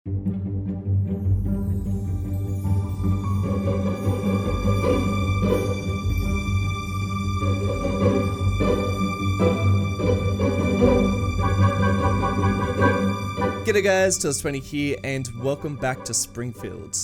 G'day guys, Tales20 here, and welcome back to Springfield.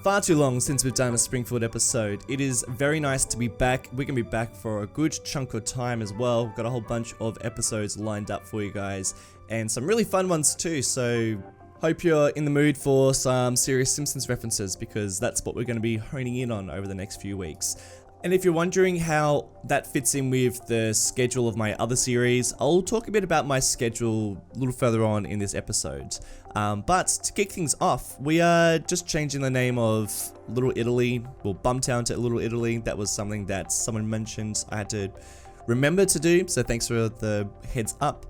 Far too long since we've done a Springfield episode. It is very nice to be back. We're going to be back for a good chunk of time as well. We've got a whole bunch of episodes lined up for you guys, and some really fun ones too, so hope you're in the mood for some serious Simpsons references, because that's what we're going to be honing in on over the next few weeks. And if you're wondering how that fits in with the schedule of my other series, I'll talk a bit about my schedule a little further on in this episode. But to kick things off, we are just changing the name of Little Italy, well, Bumtown to Little Italy. That was something that someone mentioned I had to remember to do, so thanks for the heads up.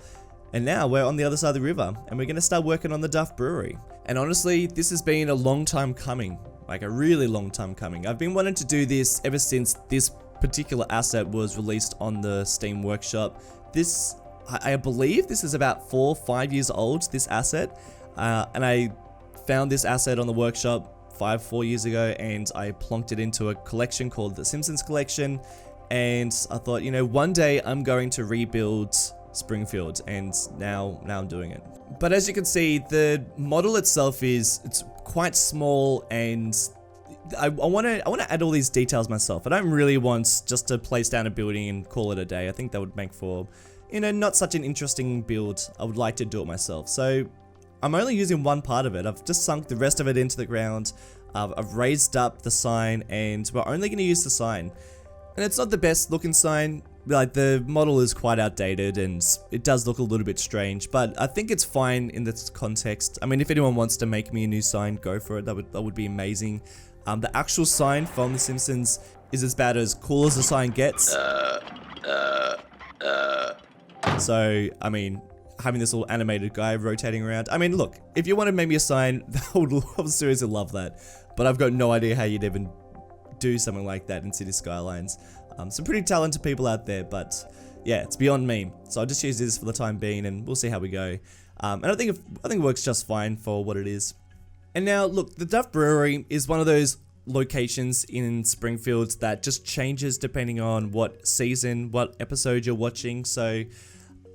And now we're on the other side of the river, and we're going to start working on the Duff Brewery. And honestly, this has been a long time coming. Like a really long time coming. I've been wanting to do this ever since this particular asset was released on the Steam Workshop. This, I believe this is about 4 or 5 years old, this asset. And I found this asset on the workshop 4 years ago, and I plonked it into a collection called the Simpsons collection. And I thought, you know, one day I'm going to rebuild Springfield, and now I'm doing it. But as you can see, the model itself it's quite small, and I want to add all these details myself. I don't really want just to place down a building and call it a day. I think that would make for, you know, not such an interesting build. I would like to do it myself. So I'm only using one part of it. I've just sunk the rest of it into the ground. I've raised up the sign, and we're only going to use the sign. And it's not the best looking sign. Like, the model is quite outdated and it does look a little bit strange, but I think it's fine in this context. I mean, if anyone wants to make me a new sign, go for it. That would be amazing. The actual sign from The Simpsons is about as cool as the sign gets. So, I mean, having this little animated guy rotating around. I mean, look, if you want to make me a sign, I would seriously love that. But I've got no idea how you'd even do something like that in Cities Skylines. Some pretty talented people out there, but yeah, it's beyond me. So I'll just use this for the time being, and we'll see how we go. And I think it works just fine for what it is. And now, look, the Duff Brewery is one of those locations in Springfield that just changes depending on what season, what episode you're watching. So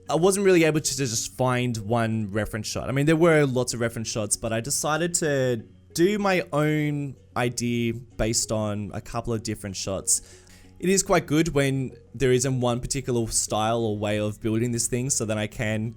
I wasn't really able to just find one reference shot. I mean, there were lots of reference shots, but I decided to do my own idea based on a couple of different shots. It is quite good when there isn't one particular style or way of building this thing, so that I can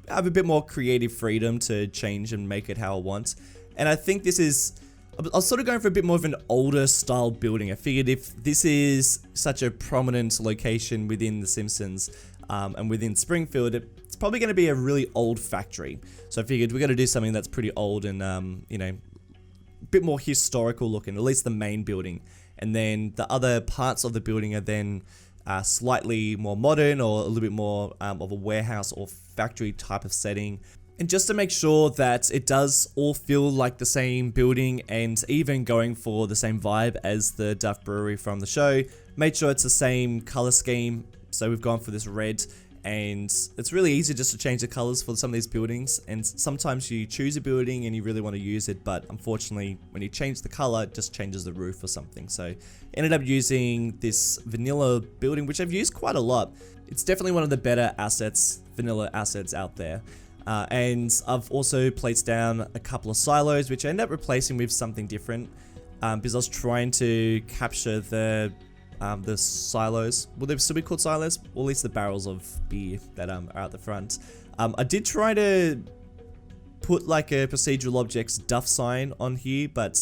have a bit more creative freedom to change and make it how I want. And I think this is, I was sort of going for a bit more of an older style building. I figured if this is such a prominent location within The Simpsons and within Springfield, it's probably going to be a really old factory. So I figured we're going to do something that's pretty old and, you know, a bit more historical looking, at least the main building. And then the other parts of the building are then slightly more modern, or a little bit more of a warehouse or factory type of setting. And just to make sure that it does all feel like the same building, and even going for the same vibe as the Duff Brewery from the show, made sure it's the same color scheme. So we've gone for this red. And it's really easy just to change the colors for some of these buildings, and sometimes you choose a building and you really want to use it, but unfortunately when you change the color, it just changes the roof or something. So ended up using this vanilla building, which I've used quite a lot. It's definitely one of the better assets, vanilla assets out there. And I've also placed down a couple of silos, which I ended up replacing with something different, because I was trying to capture the silos. Will they still be called silos? Or at least the barrels of beer that are at the front. I did try to put like a procedural objects Duff sign on here, but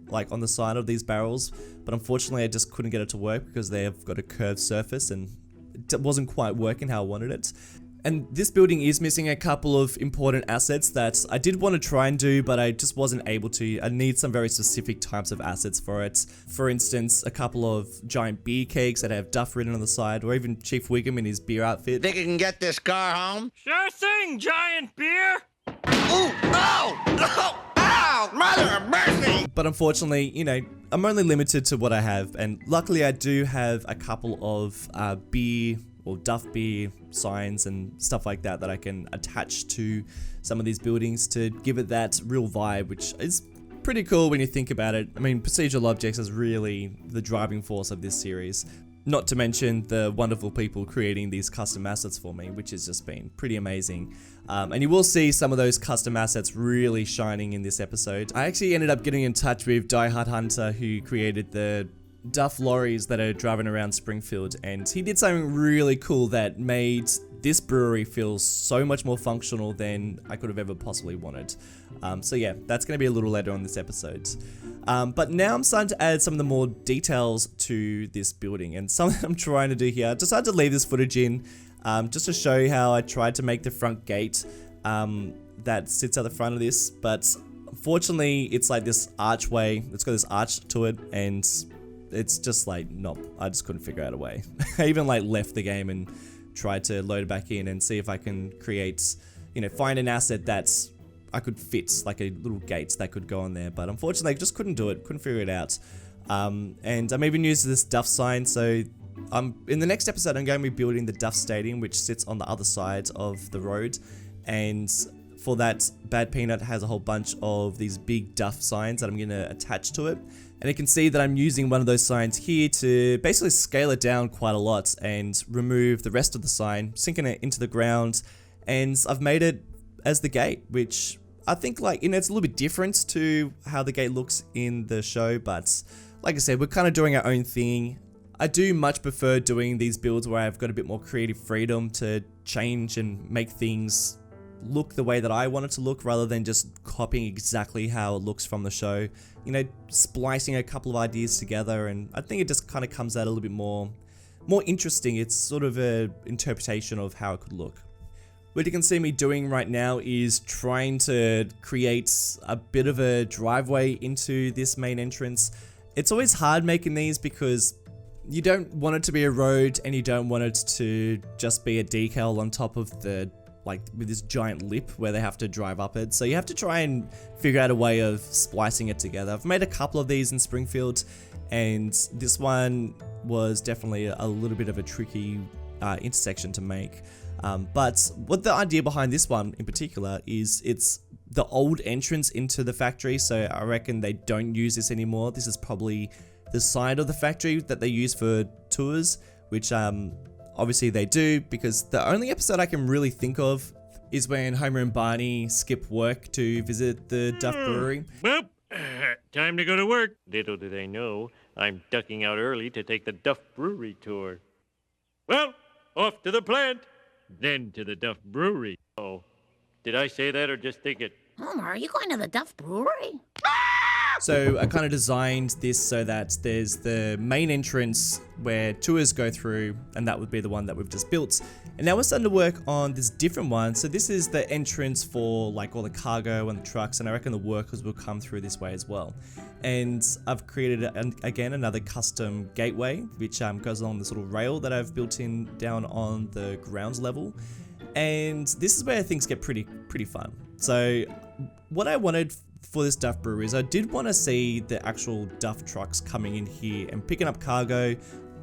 like on the side of these barrels, but unfortunately I just couldn't get it to work because they have got a curved surface and it wasn't quite working how I wanted it. And this building is missing a couple of important assets that I did want to try and do, but I just wasn't able to. I need some very specific types of assets for it. For instance, a couple of giant beer kegs that have Duff written on the side, or even Chief Wiggum in his beer outfit. Think you can get this car home? Sure thing, giant beer! Ooh! Oh! Oh! Ow! Mother of mercy! But unfortunately, you know, I'm only limited to what I have, and luckily I do have a couple of beer or Duff beer signs and stuff like that I can attach to some of these buildings to give it that real vibe, which is pretty cool when you think about it. I mean, procedural objects is really the driving force of this series. Not to mention the wonderful people creating these custom assets for me, which has just been pretty amazing. And you will see some of those custom assets really shining in this episode. I actually ended up getting in touch with Die Hard Hunter, who created the Duff lorries that are driving around Springfield, and he did something really cool that made this brewery feel so much more functional than I could have ever possibly wanted. So yeah, that's going to be a little later on this episode. But now I'm starting to add some of the more details to this building, and something I'm trying to do here. I decided to leave this footage in just to show you how I tried to make the front gate that sits at the front of this, but unfortunately it's like this archway. It's got this arch to it, and it's just like, nope, I just couldn't figure out a way. I even like left the game and tried to load it back in and see if I can create, find an asset that's I could fit, like a little gates that could go on there, but unfortunately I just couldn't do it, couldn't figure it out. And I'm even using this Duff sign, so in the next episode I'm going to be building the Duff Stadium, which sits on the other side of the road, and for that, Bad Peanut has a whole bunch of these big Duff signs that I'm going to attach to it. And you can see that I'm using one of those signs here to basically scale it down quite a lot and remove the rest of the sign, sinking it into the ground, and I've made it as the gate, which I think it's a little bit different to how the gate looks in the show, but like I said, we're kind of doing our own thing. I do much prefer doing these builds where I've got a bit more creative freedom to change and make things look the way that I want it to look, rather than just copying exactly how it looks from the show. Splicing a couple of ideas together, and I think it just kind of comes out a little bit more interesting. It's sort of an interpretation of how it could look. What you can see me doing right now is trying to create a bit of a driveway into this main entrance. It's always hard making these because you don't want it to be a road, and you don't want it to just be a decal on top of the with this giant lip where they have to drive up it. So you have to try and figure out a way of splicing it together. I've made a couple of these in Springfield, and this one was definitely a little bit of a tricky intersection to make. But what the idea behind this one in particular is, it's the old entrance into the factory, so I reckon they don't use this anymore. This is probably the side of the factory that they use for tours, which obviously they do, because the only episode I can really think of is when Homer and Barney skip work to visit the Duff Brewery. Well, time to go to work. Little do they know, I'm ducking out early to take the Duff Brewery tour. Well, off to the plant, then to the Duff Brewery. Oh, did I say that or just think it? Homer, are you going to the Duff Brewery? So I kind of designed this so that there's the main entrance where tours go through, and that would be the one that we've just built. And now we're starting to work on this different one. So this is the entrance for all the cargo and the trucks, and I reckon the workers will come through this way as well. And I've created again another custom gateway, which goes along this little rail that I've built in down on the ground level. And this is where things get pretty fun. So what I wanted for this Duff Brewery is I did want to see the actual Duff trucks coming in here and picking up cargo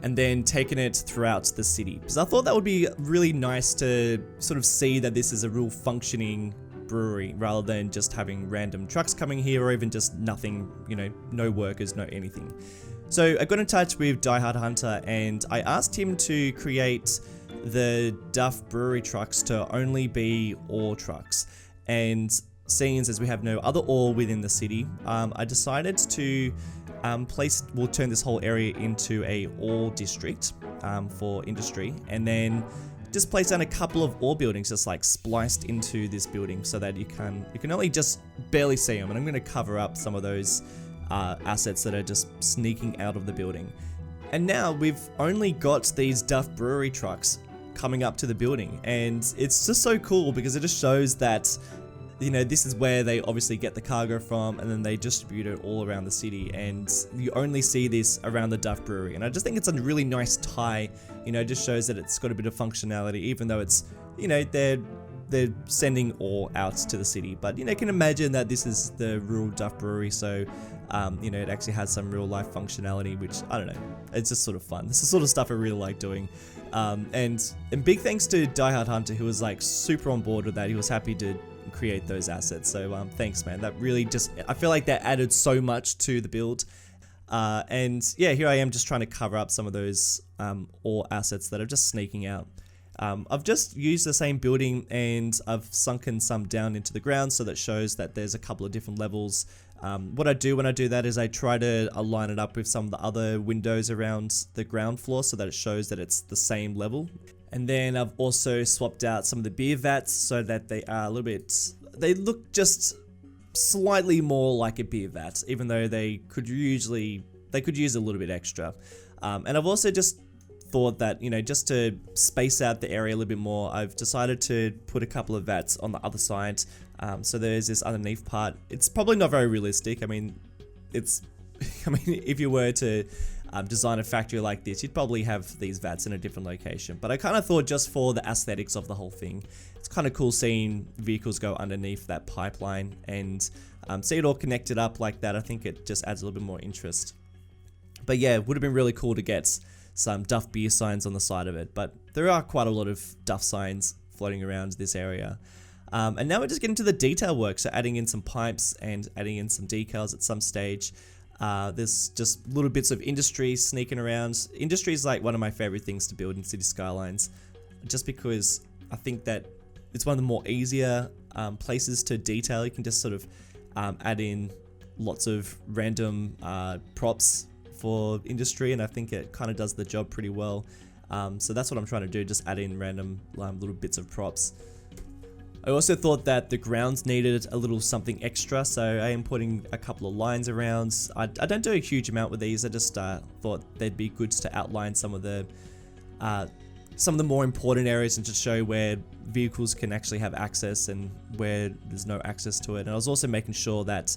and then taking it throughout the city, because I thought that would be really nice to sort of see that this is a real functioning brewery, rather than just having random trucks coming here, or even just nothing, no workers, no anything. So I got in touch with Die Hard Hunter, and I asked him to create the Duff Brewery trucks to only be ore trucks. And seeing as we have no other ore within the city, I decided to turn this whole area into a ore district for industry, and then just place down a couple of ore buildings just spliced into this building, so that you can only just barely see them. And I'm going to cover up some of those assets that are just sneaking out of the building. And now we've only got these Duff Brewery trucks coming up to the building, and it's just so cool because it just shows that this is where they obviously get the cargo from, and then they distribute it all around the city, and you only see this around the Duff Brewery. And I just think it's a really nice tie, just shows that it's got a bit of functionality, even though it's, they're they're sending ore out to the city. But you know, you can imagine that this is the real Duff Brewery, so you know, it actually has some real life functionality, which I don't know, it's just sort of fun. This is the sort of stuff I really like doing. And big thanks to Die Hard Hunter, who was like super on board with that. He was happy to create those assets. So thanks, man. That really just, I feel like that added so much to the build. And yeah, here I am just trying to cover up some of those ore assets that are just sneaking out. I've just used the same building and I've sunken some down into the ground, so that shows that there's a couple of different levels. What I do when I do that is I try to align it up with some of the other windows around the ground floor so that it shows that it's the same level. And then I've also swapped out some of the beer vats so that they are a little bit, they look just slightly more like a beer vat, even though they could use a little bit extra. And I've also just thought that, you know, just to space out the area a little bit more, I've decided to put a couple of vats on the other side. So there's this underneath part. It's probably not very realistic. I mean, if you were to design a factory like this, you'd probably have these vats in a different location. But I kind of thought, just for the aesthetics of the whole thing, it's kind of cool seeing vehicles go underneath that pipeline and see it all connected up like that. I think it just adds a little bit more interest. But yeah, it would have been really cool to get some Duff beer signs on the side of it, but there are quite a lot of Duff signs floating around this area. And now we're just getting to the detail work, so adding in some pipes and adding in some decals at some stage. There's just little bits of industry sneaking around. Industry is like one of my favorite things to build in Cities Skylines, just because I think that it's one of the more easier places to detail. You can just sort of add in lots of random props for industry, and I think it kind of does the job pretty well. So that's what I'm trying to do, just add in random little bits of props. I also thought that the grounds needed a little something extra, so I am putting a couple of lines around. I don't do a huge amount with these. I just thought they'd be good to outline some of the more important areas and just show where vehicles can actually have access and where there's no access to it. And I was also making sure that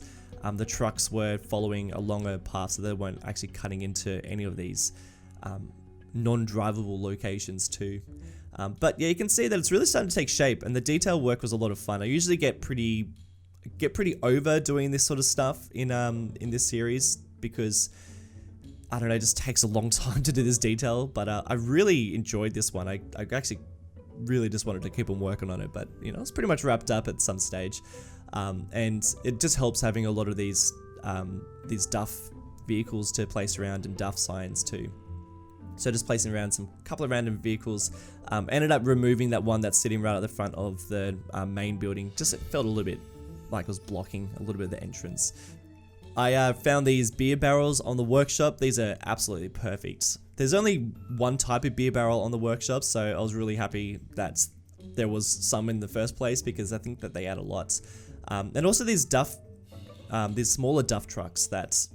the trucks were following along a path, so they weren't actually cutting into any of these non-drivable locations too. But yeah, you can see that it's really starting to take shape, and the detail work was a lot of fun. I usually get pretty over doing this sort of stuff in this series, because I don't know, it just takes a long time to do this detail. But I really enjoyed this one. I actually really just wanted to keep on working on it, but you know, it's pretty much wrapped up at some stage. And it just helps having a lot of these Duff vehicles to place around, and Duff signs too. So just placing around some couple of random vehicles. Ended up removing that one that's sitting right at the front of the main building. Just, it felt a little bit like it was blocking a little bit of the entrance. I found these beer barrels on the workshop. These are absolutely perfect. There's only one type of beer barrel on the workshop, so I was really happy that there was some in the first place, because I think that they add a lot. And also these smaller Duff trucks that,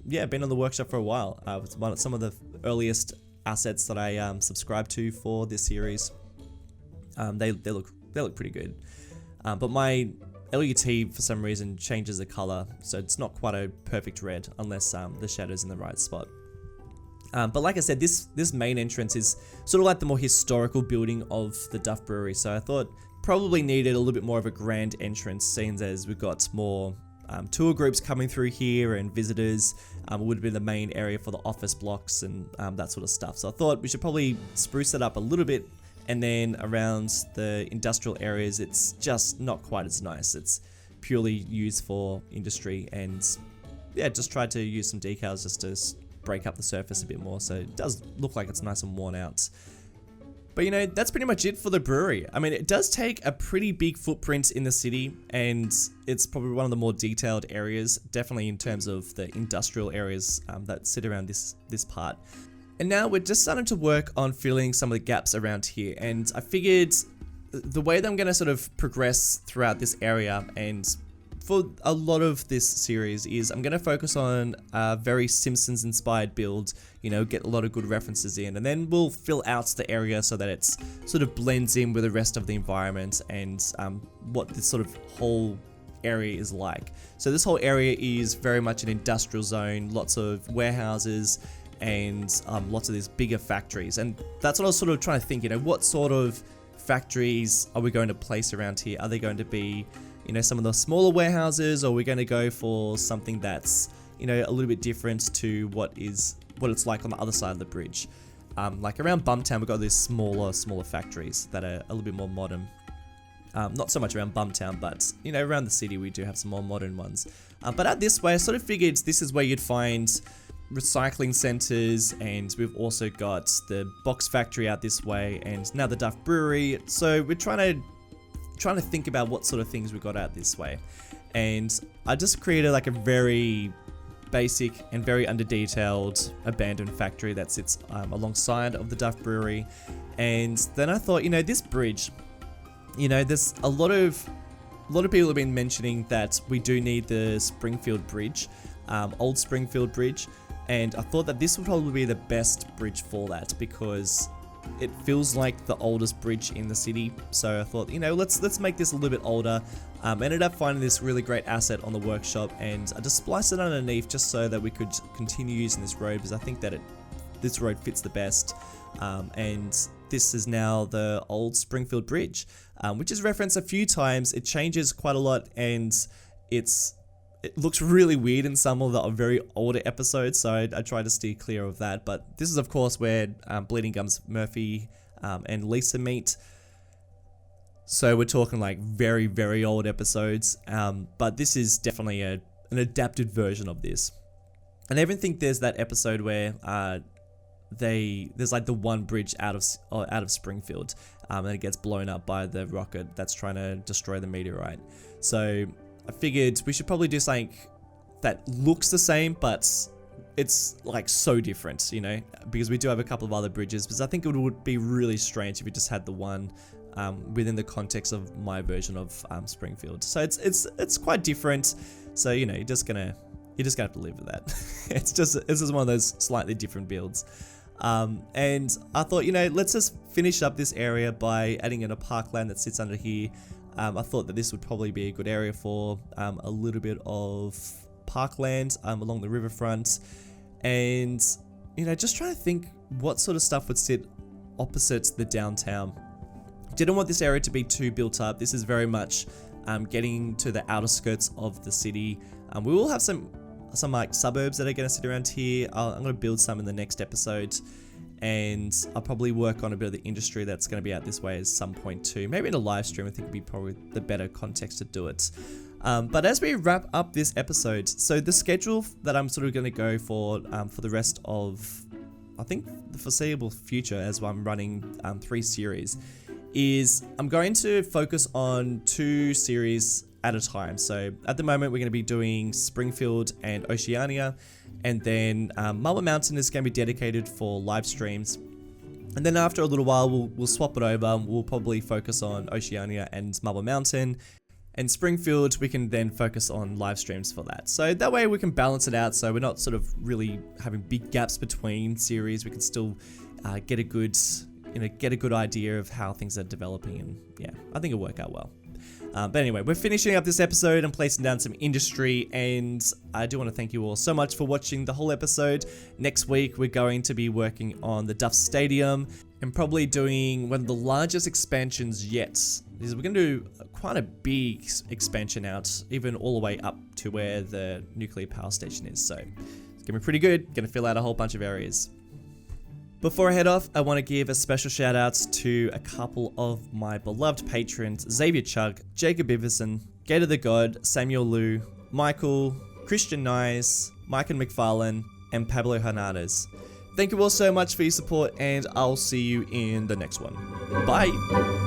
yeah, been on the workshop for a while. It's some of the earliest assets that I subscribed to for this series. They look pretty good. But my LUT for some reason changes the color, so it's not quite a perfect red unless the shadow's in the right spot. But like I said, this main entrance is sort of like the more historical building of the Duff Brewery, so I thought probably needed a little bit more of a grand entrance, seeing as we've got more tour groups coming through here and visitors. It would have been the main area for the office blocks and that sort of stuff. So I thought we should probably spruce it up a little bit, and then around the industrial areas, it's just not quite as nice. It's purely used for industry, and yeah, just tried to use some decals just to break up the surface a bit more, so it does look like it's nice and worn out. But you know, that's pretty much it for the brewery. I mean, it does take a pretty big footprint in the city, and it's probably one of the more detailed areas, definitely in terms of the industrial areas that sit around this part. And now we're just starting to work on filling some of the gaps around here, and I figured the way that I'm going to sort of progress throughout this area, and for a lot of this series, is I'm going to focus on a very Simpsons inspired build, you know, get a lot of good references in, and then we'll fill out the area so that it's sort of blends in with the rest of the environment and what this sort of whole area is like. So this whole area is very much an industrial zone, lots of warehouses and lots of these bigger factories, and that's what I was sort of trying to think, you know, what sort of factories are we going to place around here? Are they going to be, you know, some of the smaller warehouses, or are we going to go for something that's, you know, a little bit different to what it's like on the other side of the bridge? Like around Bumtown, we've got these smaller factories that are a little bit more modern. Not so much around Bumtown, but, you know, around the city we do have some more modern ones. But out this way, I sort of figured this is where you'd find recycling centers, and we've also got the box factory out this way, and now the Duff Brewery. So we're trying to think about what sort of things we got out this way. And I just created like a very basic and very under-detailed abandoned factory that sits alongside of the Duff Brewery. And then I thought, you know, this bridge, you know, there's a lot of people have been mentioning that we do need the Springfield Bridge, old Springfield Bridge, and I thought that this would probably be the best bridge for that because it feels like the oldest bridge in the city. So I thought, you know, let's make this a little bit older. Ended up finding this really great asset on the workshop, and I just spliced it underneath just so that we could continue using this road, because I think that this road fits the best. And this is now the old Springfield Bridge, which is referenced a few times. It changes quite a lot, and it looks really weird in some of the very older episodes, so I try to steer clear of that. But this is, of course, where Bleeding Gums Murphy and Lisa meet. So we're talking like very, very old episodes. But this is definitely an adapted version of this. And I even think there's that episode where there's like the one bridge out of Springfield, and it gets blown up by the rocket that's trying to destroy the meteorite. So I figured we should probably do something that looks the same, but it's like so different, you know, because we do have a couple of other bridges, because I think it would be really strange if we just had the one within the context of my version of Springfield. So it's quite different. So, you know, you're just gonna have to live with that. It's just one of those slightly different builds. And I thought, you know, let's just finish up this area by adding in a parkland that sits under here. I thought that this would probably be a good area for a little bit of parkland along the riverfront, and, you know, just trying to think what sort of stuff would sit opposite the downtown. Didn't want this area to be too built up. This is very much getting to the outer skirts of the city. We will have some like suburbs that are going to sit around here. I'm going to build some in the next episode, and I'll probably work on a bit of the industry that's going to be out this way at some point too. Maybe in a live stream, I think would be probably the better context to do it. But as we wrap up this episode, so the schedule that I'm sort of going to go for the rest of, I think, the foreseeable future, as I'm running 3 series, is I'm going to focus on 2 series at a time. So at the moment, we're going to be doing Springfield and Oceania, and then Marble Mountain is going to be dedicated for live streams. And then after a little while, we'll swap it over. We'll probably focus on Oceania and Marble Mountain. And Springfield, we can then focus on live streams for that. So that way we can balance it out, so we're not sort of really having big gaps between series. We can still get a good idea of how things are developing, and yeah, I think it'll work out well. But anyway, we're finishing up this episode and placing down some industry, and I do want to thank you all so much for watching the whole episode. Next week, we're going to be working on the Duff Stadium and probably doing one of the largest expansions yet. We're going to do quite a big expansion out, even all the way up to where the nuclear power station is. So it's going to be pretty good. Going to fill out a whole bunch of areas. Before I head off, I want to give a special shout out to a couple of my beloved patrons: Xavier Chug, Jacob Iverson, Gator the God, Samuel Liu, Michael, Christian Nyes, Mike and McFarlane, and Pablo Hernandez. Thank you all so much for your support, and I'll see you in the next one. Bye!